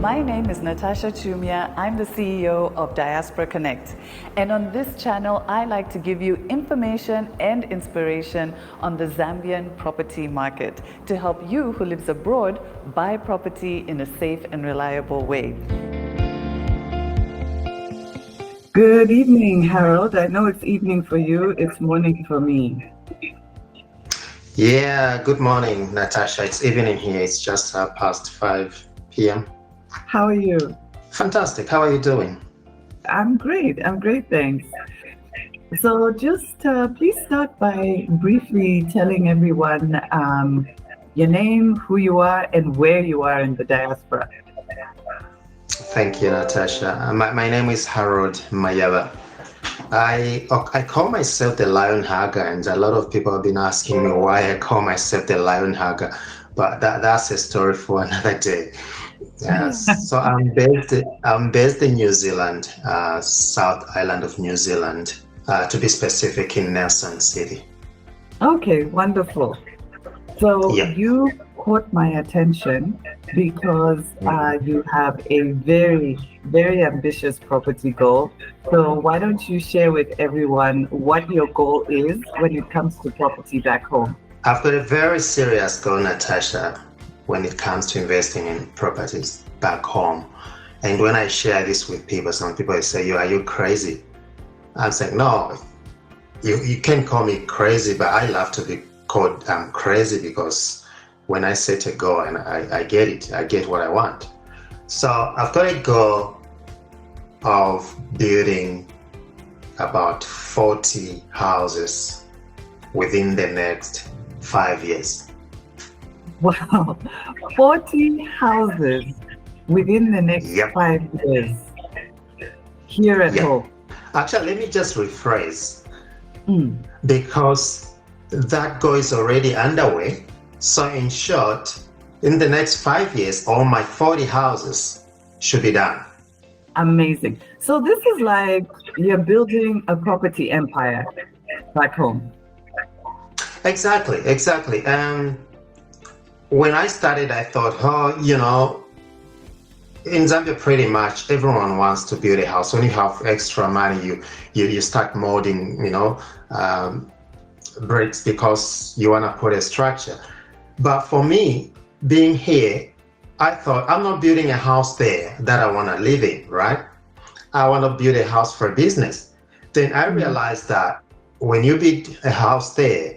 My name is Natasha. I'm the CEO of Diaspora Connect. And on this channel, I like to give you information and inspiration on the Zambian property market to help you who lives abroad buy property in a safe and reliable way. Good evening, Harold. I know it's evening for you, it's morning for me. Yeah, good morning, Natasha. It's evening here. It's just past 5 p.m. How are you? Fantastic. How are you doing? I'm great, thanks. So just please start by briefly telling everyone your name, who you are, and where you are in the diaspora. Thank you, Natasha. My name is Harold Mayaba. I call myself the lion hugger, and a lot of people have been asking me why I call myself the lion hugger, but that's a story for another day. Yes, so I'm based in New Zealand, South Island of New Zealand, to be specific, in Nelson City. Okay, wonderful. So Yeah. you caught my attention because you have a very, very ambitious property goal. So why don't you share with everyone what your goal is when it comes to property back home? I've got a very serious goal, Natasha, when it comes to investing in properties back home. And when I share this with people, some people say, are you crazy? I'm saying, no, you can call me crazy, but I love to be called crazy because when I set a goal and I get it, I get what I want. So I've got a goal of building about 40 houses within the next 5 years. Wow, 40 houses within the next 5 years here at home. Actually, let me just rephrase, because that goal is already underway. So in short, in the next 5 years, all my 40 houses should be done. Amazing. So this is like you're building a property empire back home. Exactly. When I started, I thought, in Zambia, pretty much everyone wants to build a house. When you have extra money, you start molding, bricks because you want to put a structure. But for me, being here, I thought I'm not building a house there that I want to live in, right? I want to build a house for business. Then I realized that when you build a house there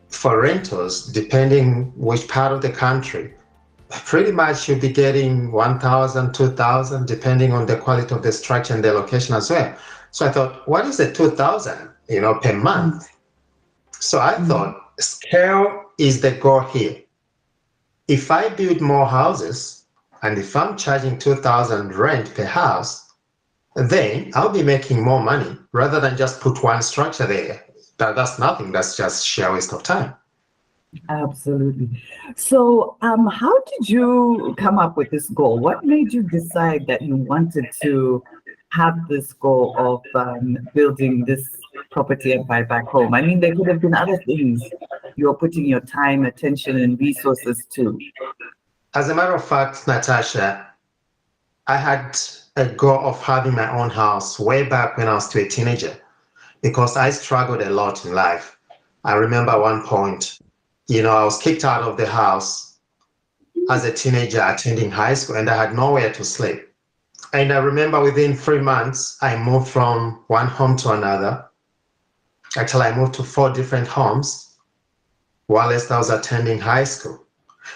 for rentals, depending which part of the country, pretty much you'll be getting 1,000, 2,000, depending on the quality of the structure and the location as well. So I thought, what is the 2,000, per month? So I thought scale is the goal here. If I build more houses and if I'm charging 2,000 rent per house, then I'll be making more money rather than just put one structure there. That's nothing. That's just sheer waste of time. Absolutely. So how did you come up with this goal? What made you decide that you wanted to have this goal of building this property empire back home? I mean, there could have been other things you're putting your time, attention, and resources to. As a matter of fact, Natasha, I had a goal of having my own house way back when I was still a teenager, because I struggled a lot in life. I remember one point, I was kicked out of the house as a teenager attending high school, and I had nowhere to sleep. And I remember within 3 months, I moved from one home to another. Actually, I moved to 4 different homes whilst I was attending high school.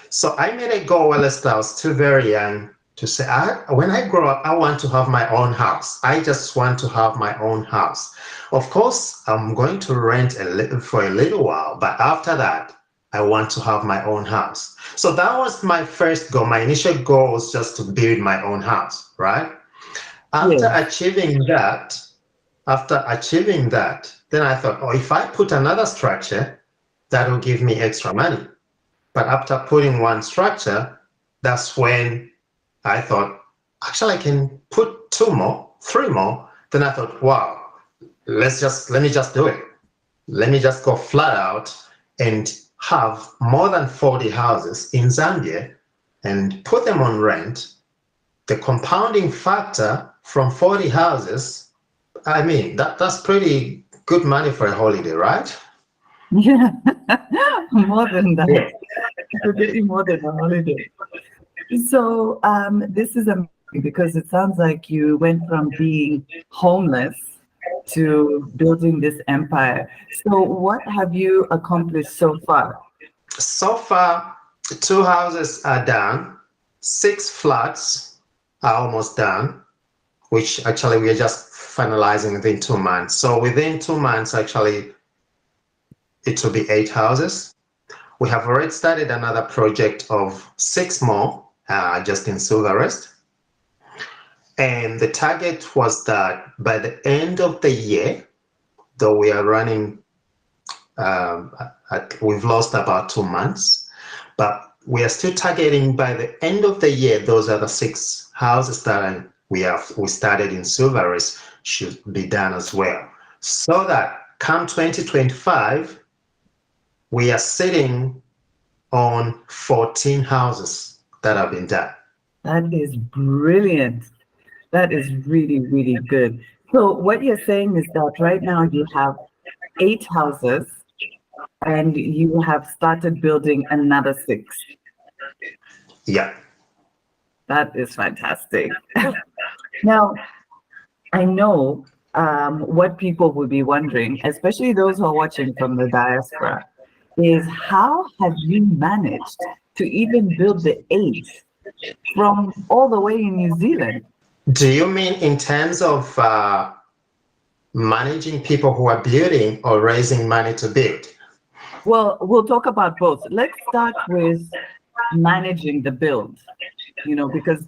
So I made a goal whilst I was still very young to say, when I grow up, I want to have my own house. I just want to have my own house. Of course, I'm going to rent for a little while, but after that, I want to have my own house. So that was my first goal. My initial goal was just to build my own house, right? After achieving that, then I thought, if I put another structure, that will give me extra money. But after putting one structure, that's when I thought, actually, I can put 2 more, 3 more. Then I thought, wow, let me just do it. Let me just go flat out and have more than 40 houses in Zambia and put them on rent the compounding factor from 40 houses, I mean, that's pretty good money for a holiday, right? Yeah, more than that. Yeah. You're getting more than a holiday. So this is amazing because it sounds like you went from being homeless to building this empire. So what have you accomplished so far? So far, 2 houses are done, 6 flats are almost done, which actually we are just finalizing within 2 months. So within 2 months, actually, it will be 8 houses. We have already started another project of 6 more, just in Silverest. And the target was that by the end of the year, though we are running, we've lost about 2 months, but we are still targeting by the end of the year, those are the 6 houses that we started in Silverest should be done as well. So that come 2025, we are sitting on 14 houses that have been done. That is brilliant. That is really, really good. So what you're saying is that right now you have 8 houses and you have started building another 6. Yeah. That is fantastic. Now, I know what people will be wondering, especially those who are watching from the diaspora, is how have you managed to even build the 8 from all the way in New Zealand? Do you mean in terms of managing people who are building or raising money to build? Well, we'll talk about both. Let's start with managing the build, because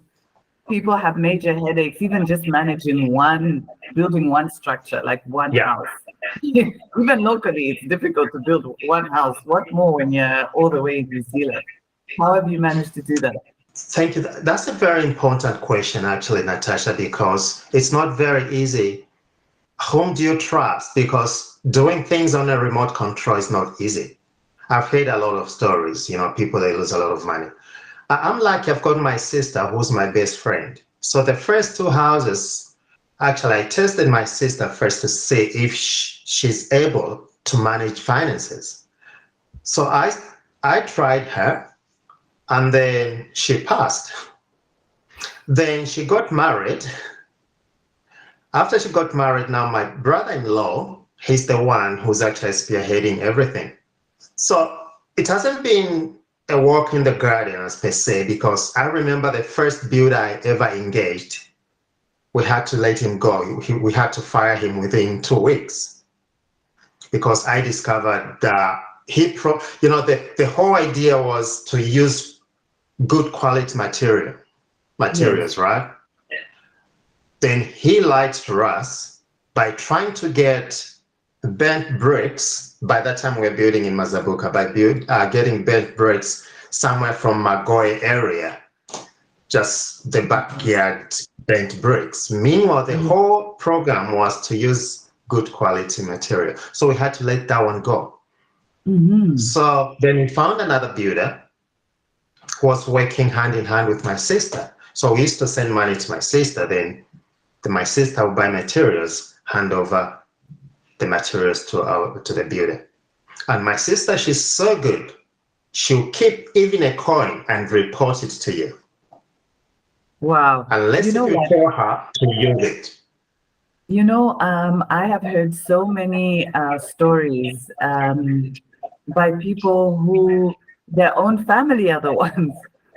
people have major headaches, even just building one structure, like one Yeah. house. Even locally, it's difficult to build one house. What more when you're all the way in New Zealand? How have you managed to do that? Thank you. That's a very important question, actually, Natasha, because it's not very easy. Whom do you trust? Because doing things on a remote control is not easy. I've heard a lot of stories, people, they lose a lot of money. I'm lucky I've got my sister who's my best friend. So the first 2 houses, actually, I tested my sister first to see if she's able to manage finances. So I tried her, and then she passed. Then she got married. After she got married, now my brother-in-law, he's the one who's actually spearheading everything. So it hasn't been a walk in the garden as per se, because I remember the first builder I ever engaged, we had to let him go. We had to fire him within 2 weeks because I discovered that the whole idea was to use good quality materials, Yes. right? Then he lied to us by trying to get bent bricks. By that time, we were building in Mazabuka, by getting bent bricks somewhere from Magoy area, just the backyard bent bricks. Meanwhile, the whole program was to use good quality material. So we had to let that one go. Mm-hmm. So then we found another builder who was working hand in hand with my sister. So we used to send money to my sister, then my sister would buy materials, hand over the materials to the builder. And my sister, she's so good. She'll keep even a coin and report it to you. Wow. Unless you tell her to use it. I have heard so many stories by people who their own family are the ones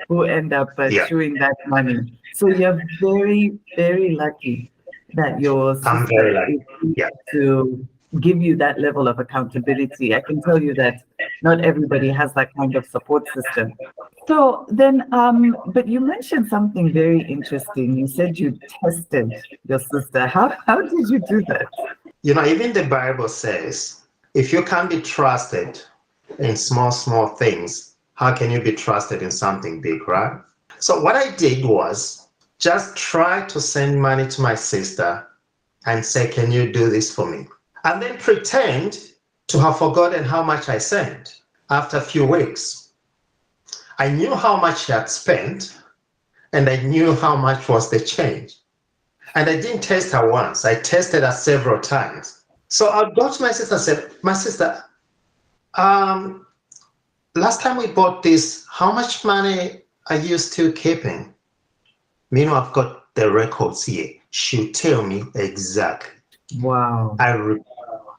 who end up chewing that money. So you're very, very lucky that your I'm sister very lucky. is able to give you that level of accountability. I can tell you that not everybody has that kind of support system. So then, but you mentioned something very interesting. You said you tested your sister. How did you do that? Even the Bible says, if you can't be trusted in small things, how can you be trusted in something big, right? So what I did was just try to send money to my sister and say, can you do this for me? And then pretend to have forgotten how much I sent. After a few weeks, I knew how much she had spent, and I knew how much was the change. And I didn't test her once. I tested her several times. So I got to my sister and said, my sister, last time we bought this, how much money are you still keeping? Meanwhile, I've got the records here. She'll tell me exactly. Wow.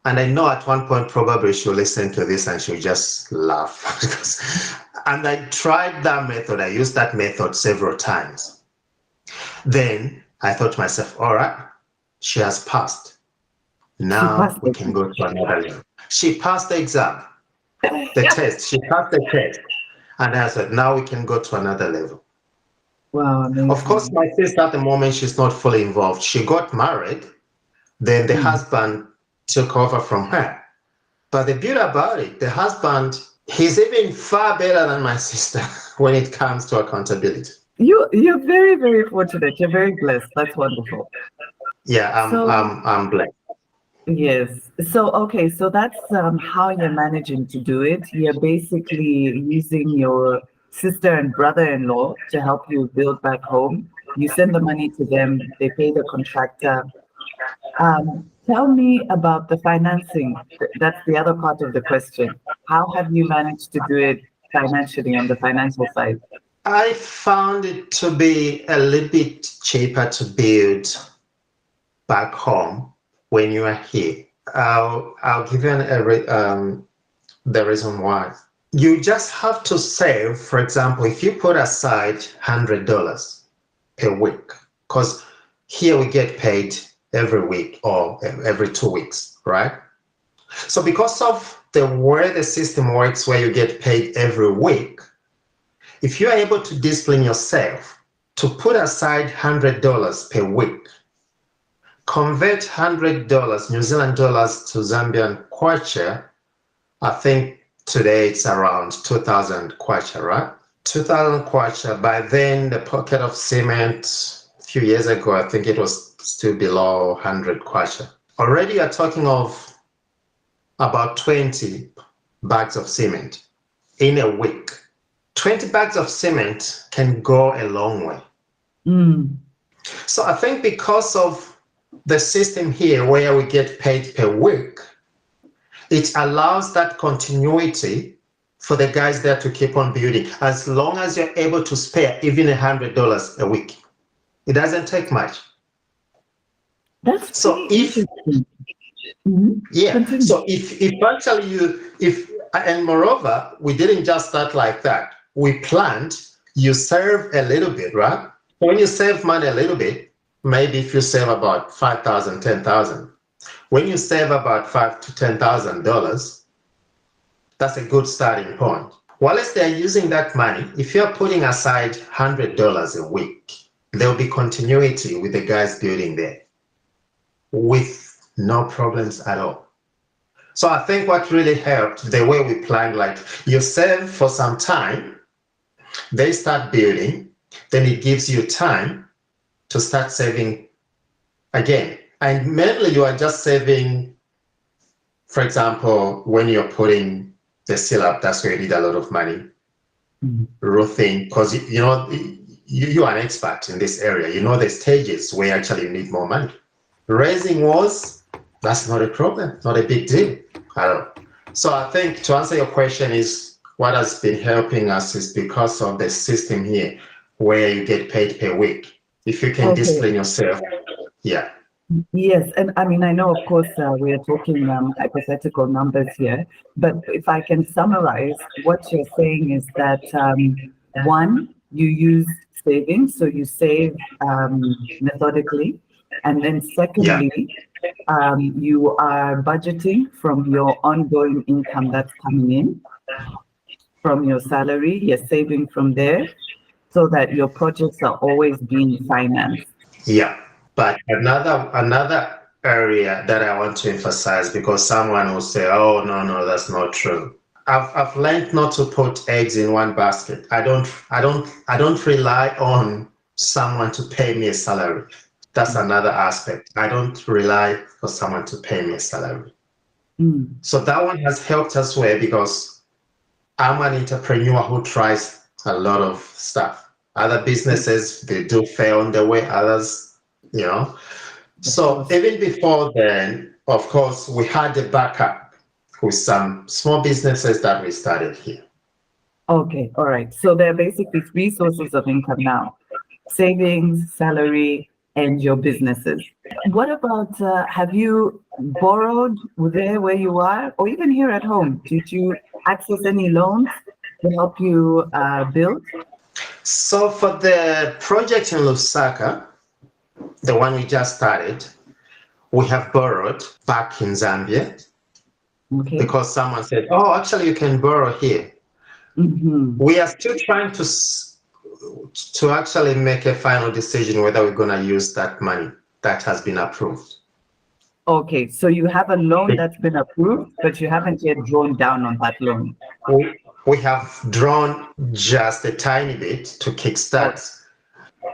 And I know at one point probably she'll listen to this and she'll just laugh. And I tried that method. I used that method several times. Then I thought to myself, all right, she has passed. Now we can go to another level. She passed the exam, the test. She passed the test. And I said, now we can go to another level. Wow. Amazing. Of course, my sister at the moment, she's not fully involved. She got married. Then the husband took over from her. But the beauty about it, the husband, he's even far better than my sister when it comes to accountability. You're very, very fortunate. You're very blessed. That's wonderful. Yeah, I'm blessed. Yes. So, okay. So that's how you're managing to do it. You're basically using your sister and brother-in-law to help you build back home. You send the money to them. They pay the contractor. Tell me about the financing. That's the other part of the question. How have you managed to do it financially on the financial side? I found it to be a little bit cheaper to build back home when you are here. I'll give you the reason why. You just have to save, for example, if you put aside $100 per week, because here we get paid every week or every 2 weeks, right? So because of the way the system works, where you get paid every week, if you're able to discipline yourself to put aside $100 per week, convert $100 New Zealand dollars to Zambian kwacha, I think today it's around 2,000 kwacha, right? 2,000 kwacha. By then, the pocket of cement, a few years ago, I think it was still below 100 kwacha. Already you're talking of about 20 bags of cement in a week. 20 bags of cement can go a long way. So I think because of the system here where we get paid per week, it allows that continuity for the guys there to keep on building, as long as you're able to spare even $100 a week. It doesn't take much. That's so if Continue. So if actually and moreover, we didn't just start like that. We planned. You save a little bit, right? When you save money a little bit, maybe if you save about 5,000, 10,000, when you save about $5,000 to $10,000, that's a good starting point. Whilst they're using that money, if you're putting aside $100 a week, there'll be continuity with the guys building there with no problems at all. So I think what really helped, the way we planned, like you save for some time, they start building, then it gives you time to start saving again. And mainly you are just saving, for example, when you're putting the seal up, that's where you need a lot of money. Roofing, because you are an expert in this area. You know the stages where actually you need more money. Raising walls, that's not a problem, not a big deal at all. So I think to answer your question is what has been helping us is because of the system here where you get paid per week. If you can discipline yourself, yeah. Yes, and I mean, I know, of course, we are talking hypothetical numbers here, but if I can summarize, what you're saying is that one, you use savings, so you save methodically, and then secondly, you are budgeting from your ongoing income that's coming in from your salary. You're saving from there so that your projects are always being financed. Yeah, but another area that I want to emphasize, because someone will say, "Oh, no, that's not true." I've learned not to put eggs in one basket. I don't rely on someone to pay me a salary. That's another aspect. I don't rely for someone to pay me a salary. So that one has helped us well because I'm an entrepreneur who tries a lot of stuff. Other businesses, they do fail on the way, others, you know. So even before then, of course, we had a backup with some small businesses that we started here. Okay, all right. So there are basically three sources of income now: savings, salary, and your businesses. What about, have you borrowed there where you are, or even here at home? Did you access any loans to help you build? So for the project in Lusaka, the one we just started, we have borrowed back in Zambia Okay. because someone said, oh, actually you can borrow here. Mm-hmm. We are still trying to actually make a final decision whether we're going to use that money that has been approved. Okay, so you have a loan that's been approved, but you haven't yet drawn down on that loan. We have drawn just a tiny bit to kickstart,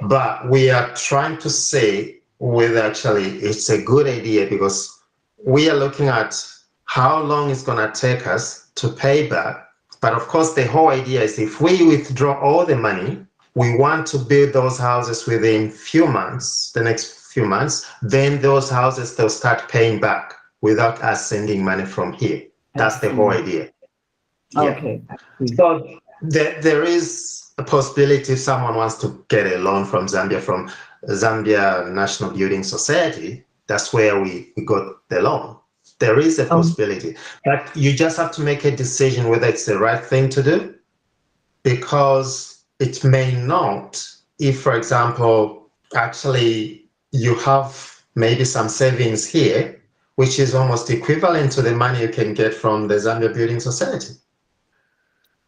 but we are trying to say whether actually it's a good idea, because we are looking at how long it's going to take us to pay back. But of course, the whole idea is if we withdraw all the money, we want to build those houses within few months, the next few months, then those houses, they'll start paying back without us sending money from here. That's the whole idea. Okay. So there is a possibility if someone wants to get a loan from Zambia National Building Society, that's where we got the loan. There is a possibility, but you just have to make a decision whether it's the right thing to do, because it may not. If, for example, actually you have maybe some savings here, which is almost equivalent to the money you can get from the Zambia Building Society.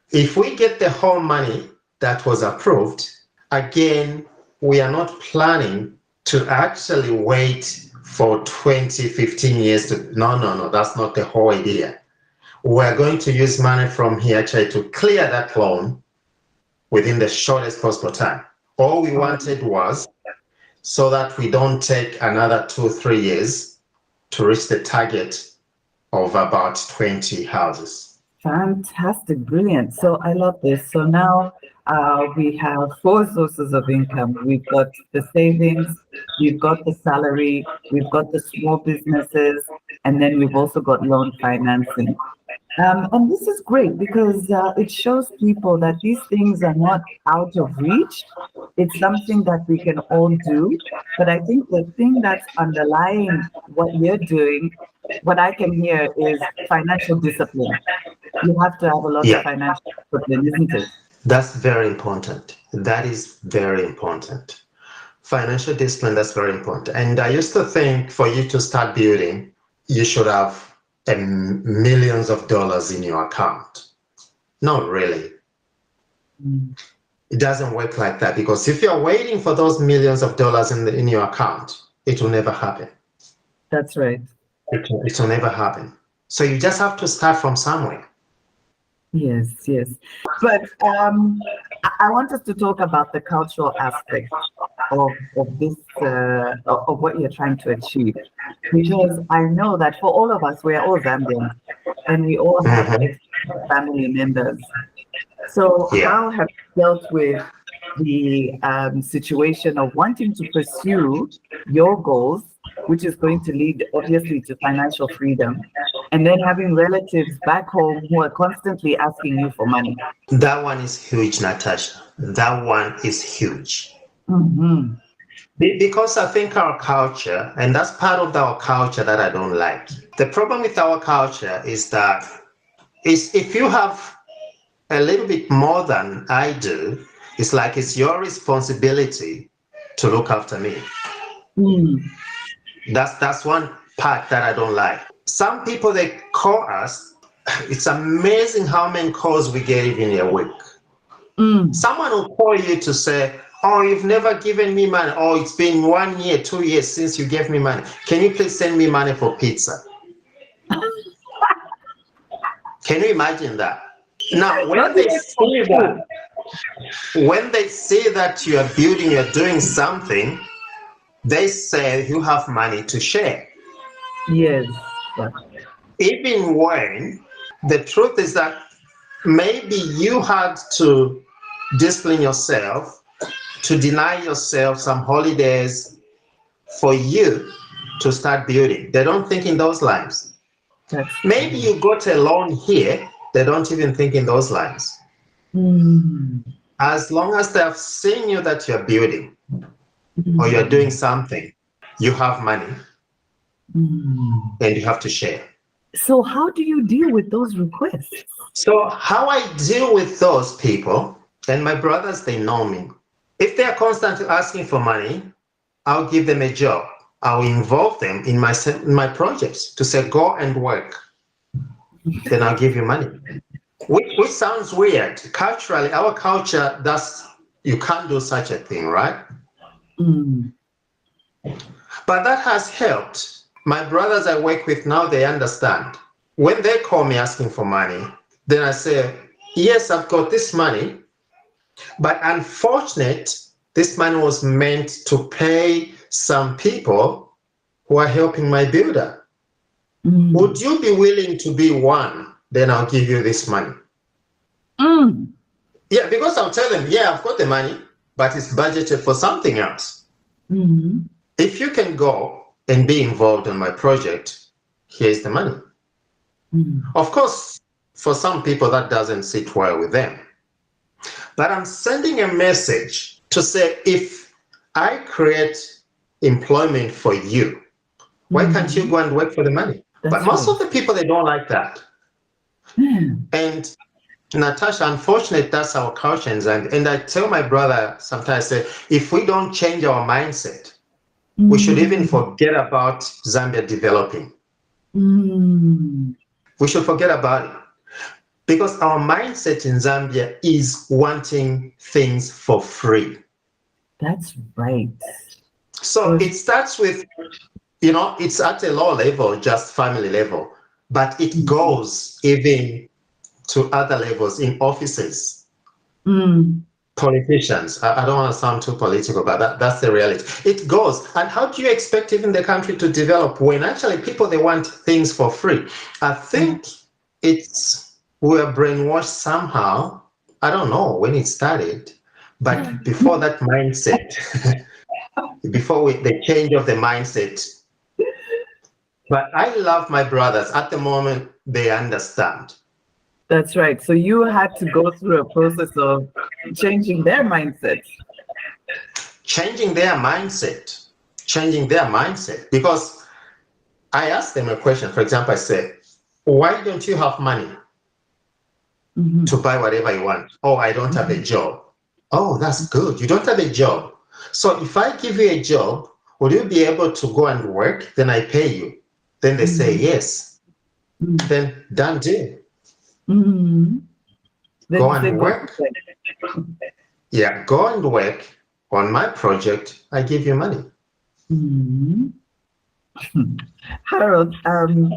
If we get the whole money that was approved, again, we are not planning to actually wait for 20, 15 years to, no, that's not the whole idea. We're going to use money from here to clear that loan within the shortest possible time. All we wanted was so that we don't take another 2-3 years to reach the target of about 20 houses. Fantastic, brilliant. So I love this. So now we have four sources of income. We've got the savings, we've got the salary, we've got the small businesses, and then we've also got loan financing. And this is great because it shows people that these things are not out of reach. It's something that we can all do. But I think the thing that's underlying what you're doing, what I can hear, is financial discipline. You have to have a lot of financial discipline, isn't it? That's very important. That is very important. Financial discipline, that's very important. And I used to think for you to start building, you should have millions of dollars in your account. Not really. It doesn't work like that, because if you're waiting for those millions of dollars in your account, it will never happen. That's right. It will never happen. So you just have to start from somewhere. Yes. But I want us to talk about the cultural aspect of this, of what you're trying to achieve. Because I know that for all of us, we're all Zambians and we all have family members. So how have you dealt with the situation of wanting to pursue your goals, which is going to lead obviously to financial freedom, and then having relatives back home who are constantly asking you for money? That one is huge, Natasha. That one is huge. Mm-hmm. Because I think our culture, and that's part of our culture that I don't like. The problem with our culture is that if you have a little bit more than I do, it's like it's your responsibility to look after me. That's one part that I don't like. Some people, they call us. It's amazing how many calls we get even a week. Someone will call you to say, oh, you've never given me money. Oh, it's been 1 year, 2 years since you gave me money. Can you please send me money for pizza? Can you imagine that? Now, when they see that you are building, you're doing something, they say you have money to share. Yes. Even when the truth is that maybe you had to discipline yourself to deny yourself some holidays for you to start building. They don't think in those lines. Maybe you got a loan here, they don't even think in those lines. As long as they have seen you that you're building or you're doing something, you have money and you have to share. So how do you deal with those requests? So how I deal with those people, and my brothers, they know me. If they are constantly asking for money, I'll give them a job. I'll involve them in my projects to say, go and work. Then I'll give you money. Which sounds weird. Culturally, our culture, you can't do such a thing, right? But that has helped. My brothers I work with now, they understand. When they call me asking for money, then I say, yes, I've got this money, but unfortunately, this money was meant to pay some people who are helping my builder. Would you be willing to be one? Then I'll give you this money. Yeah, because I'll tell them, yeah, I've got the money, but it's budgeted for something else. If you can go and be involved in my project, here's the money. Of course, for some people, that doesn't sit well with them. But I'm sending a message to say, if I create employment for you, why can't you go and work for the money? But most of the people, they don't like that. And Natasha, unfortunately, that's our culture in Zambia. And I tell my brother sometimes, I say, if we don't change our mindset, we should even forget about Zambia developing. We should forget about it. Because our mindset in Zambia is wanting things for free. That's right. So it starts with, it's at a low level, just family level, but it goes even to other levels in offices, politicians. I don't want to sound too political, but that's the reality. It goes. And how do you expect even the country to develop when actually people, they want things for free? I think we're brainwashed somehow. I don't know when it started, but before that mindset, before the change of the mindset. But I love my brothers. At the moment, they understand. That's right. So you had to go through a process of changing their mindset. Changing their mindset. Because I asked them a question. For example, I said, why don't you have money to buy whatever you want? Oh, I don't have a job. Oh, that's good. You don't have a job. So if I give you a job, will you be able to go and work? Then I pay you. Then they say yes. Then done deal. Go and work. Yeah, go and work on my project. I give you money. Harold, I'm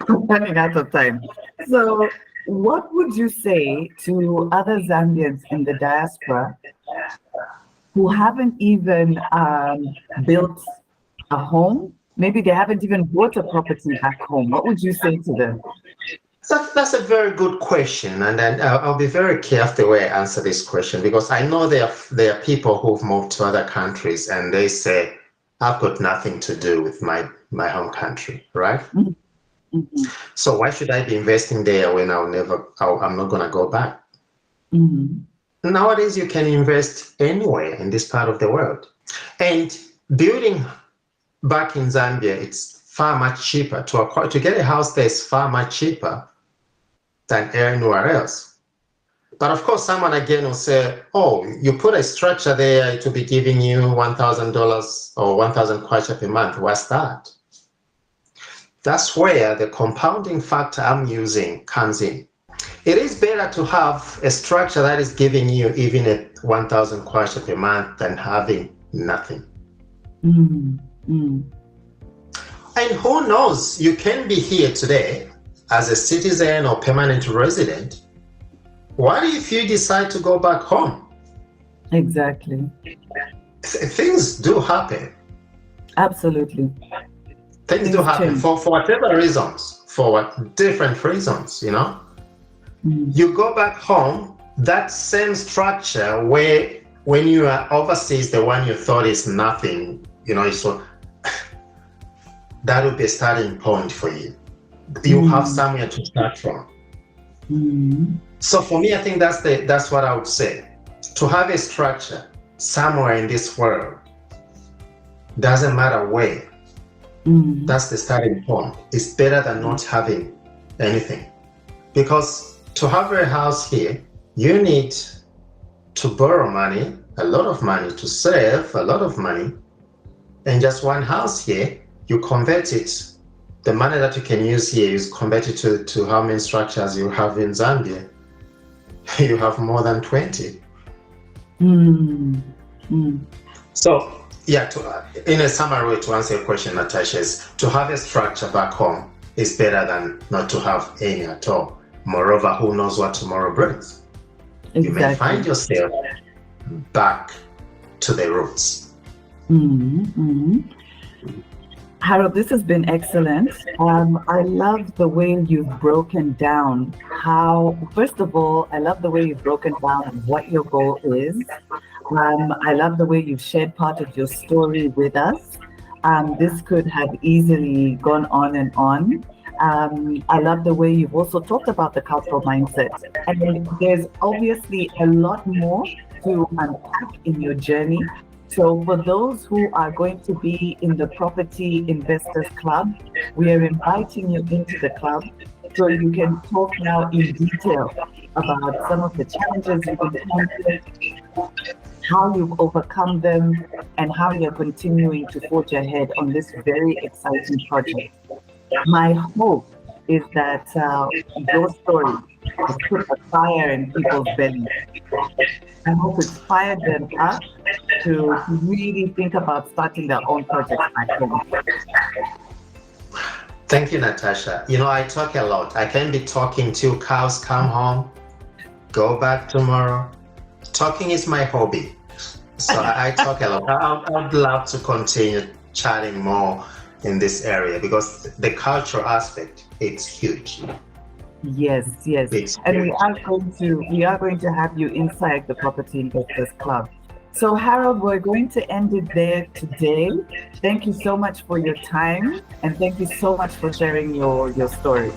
running out of time. So what would you say to other Zambians in the diaspora who haven't even built a home? Maybe they haven't even bought a property back home. What would you say to them? That's a very good question, and I'll be very careful the way I answer this question, because I know there are people who've moved to other countries and they say, I've got nothing to do with my home country, right? So why should I be investing there when I'm not going to go back? Nowadays, you can invest anywhere in this part of the world. And building back in Zambia, it's far much cheaper. To get a house there is far much cheaper than anywhere else. But of course, someone again will say, oh, you put a structure there, it will be giving you $1,000 or 1,000 kwacha per month. What's that? That's where the compounding factor I'm using comes in. It is better to have a structure that is giving you even a 1,000 kwacha per month than having nothing. And who knows, you can be here today as a citizen or permanent resident. What if you decide to go back home? Exactly. Things do happen. Absolutely. Things do happen for whatever reasons, for different reasons, You go back home, that same structure where when you are overseas, the one you thought is nothing, so that would be a starting point for you. You have somewhere to start from. So for me, I think that's what I would say. To have a structure somewhere in this world, doesn't matter where, that's the starting point. It's better than not having anything. Because to have a house here, you need to borrow money, a lot of money, to save a lot of money. And just one house here, you convert it. The money that you can use here is converted to how many structures you have in Zambia. You have more than 20. So, yeah, in a summary way, to answer your question, Natasha, is to have a structure back home is better than not to have any at all. Moreover, who knows what tomorrow brings? Exactly. You may find yourself back to the roots. Harold, this has been excellent. I love the way you've broken down first of all, I love the way you've broken down what your goal is. I love the way you've shared part of your story with us. This could have easily gone on and on. I love the way you've also talked about the cultural mindset. And there's obviously a lot more to unpack in your journey. So for those who are going to be in the Property Investors Club, we are inviting you into the club so you can talk now in detail about some of the challenges you've encountered, how you've overcome them, and how you're continuing to forge ahead on this very exciting project. My hope is that your story has put a fire in people's bellies. I hope it's fired them up to really think about starting their own projects back home. Thank you, Natasha. I talk a lot. I can be talking till cows come home, go back tomorrow. Talking is my hobby. So I talk a lot. I would love to continue chatting more in this area because the cultural aspect, it's huge. Yes. And we are going to have you inside the Property Investors Club. So Harold, we're going to end it there today. Thank you so much for your time, and thank you so much for sharing your story.